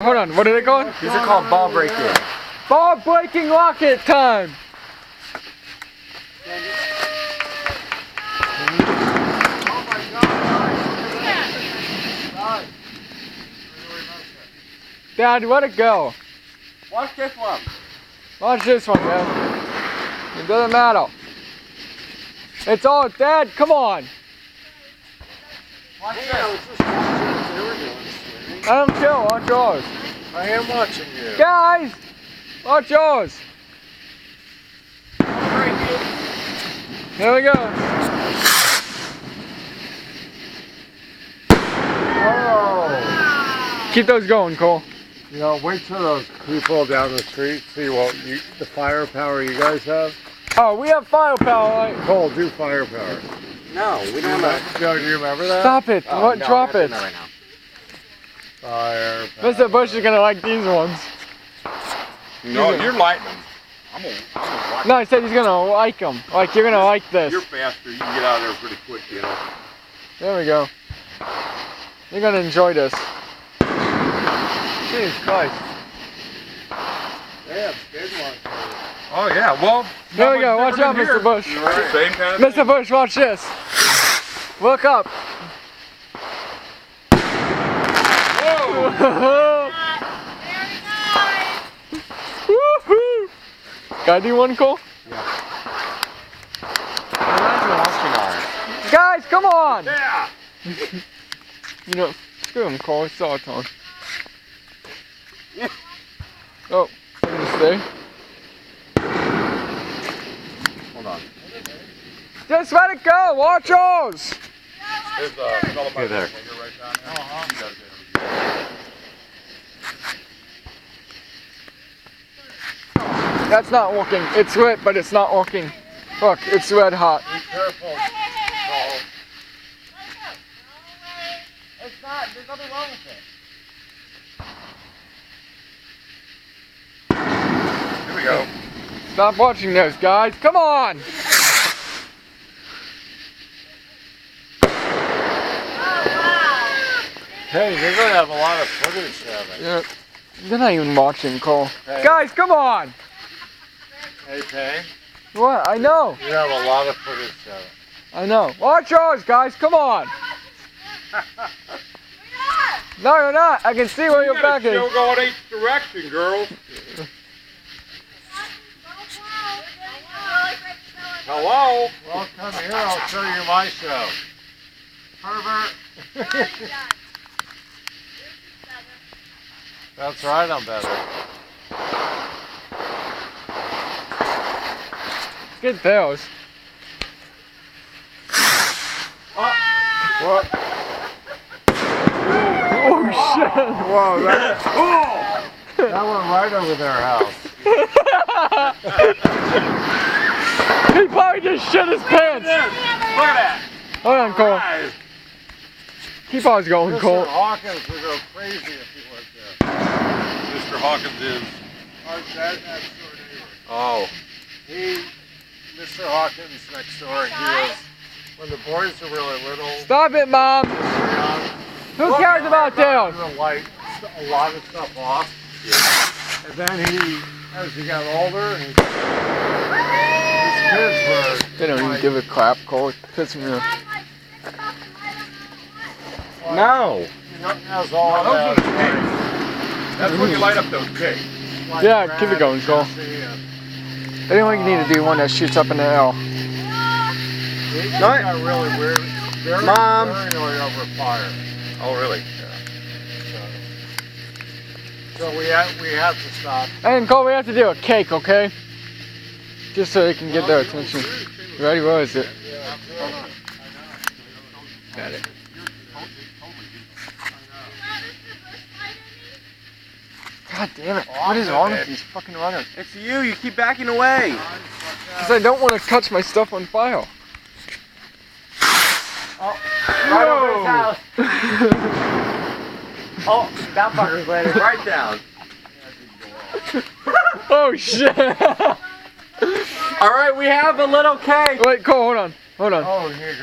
Hold on, what are they called? These are called ball breaking. Ball breaking rocket time! Dad, let it go. Watch this one. Watch this one, Dad. It doesn't matter. It's all, Dad, come on. Watch this. Let them chill, watch yours. I am watching you. Guys, watch yours. Here we go. Oh. Keep those going, Cole. You know, wait till those people down the street see what the firepower you guys have. Oh, we have firepower. Right? Cole, do firepower. No, we don't have No, do you remember that? Stop it. Oh, What? no, Drop we're it. not right now. Firepower. Mr. Bush is gonna like these ones. No, you're lighting them. I'm gonna watch. No, I said he's gonna like them. Like you're gonna like this. You're faster. You can get out of there pretty quick, you know. There we go. You're gonna enjoy this. Jesus Christ. They have big ones. Oh yeah. Well. There we go. Watch out, Mr. Bush. Same kind of Mr. Bush, watch this. Look up. Whoa! Woohoo! Gotta do one, Cole? We're not even watching ours. Guys, come on! Yeah. You know, screw him, Cole. It's all time. Oh, I'm gonna stay. Hold on. Just let it go. Watch yours. There's a fellow by Here, there. the finger right down there. You gotta get him. That's not working. It's lit, but it's not working. Look, it's red hot. Be careful. Cole. It's not. There's nothing wrong with it. Here we go. Stop watching those, guys. Come on. Hey, they're going to have a lot of footage of it. Yeah. They're not even watching, Cole. Hey. Guys, come on. Hey, Payne, What? I know. you have a lot of footage of it. I know. Watch yours, guys. Come on. No, you're not. I can see where your back is. Still going each direction, girls. Hello. Well, come here, I'll show you my show. Pervert. That's right, I'm better. Get those. What? Oh, shit. Whoa, that went right over their house. He probably just shit his pants. Look at that. Hold on, Cole. Nice. Keep ours going, Mr. Cole. Hawkins would go crazy if he went there. Mr. Hawkins is. Our dad next door neighbor. Oh. Mr. Hawkins next door, he was, when the boys were really little, Stop it, Mom. young, Who cares about he Dale? would light a lot of stuff off. And then as he got older, his kids were. They don't even give a crap, Cole. It pisses me off. No. Has all No, those are the that. cakes. That's when you light up those cakes. Like Yeah, Brad keep it going, and Cole. Jesse and- I think we need to do one that shoots up in the L. He got really weird. Very, Mom. very annoyed over fire. Oh, really? So we have to stop. And Cole, we have to do a cake, okay? Just so they can get their attention. You ready? What is it? Got it. God damn it. What is wrong with these fucking runners? It's you. You keep backing away. Because I don't want to catch my stuff on fire. Right over his house. Oh, that fucker's landed right down. Oh shit! All right, we have a little cake. Wait, Cole, hold on. Hold on. Oh, you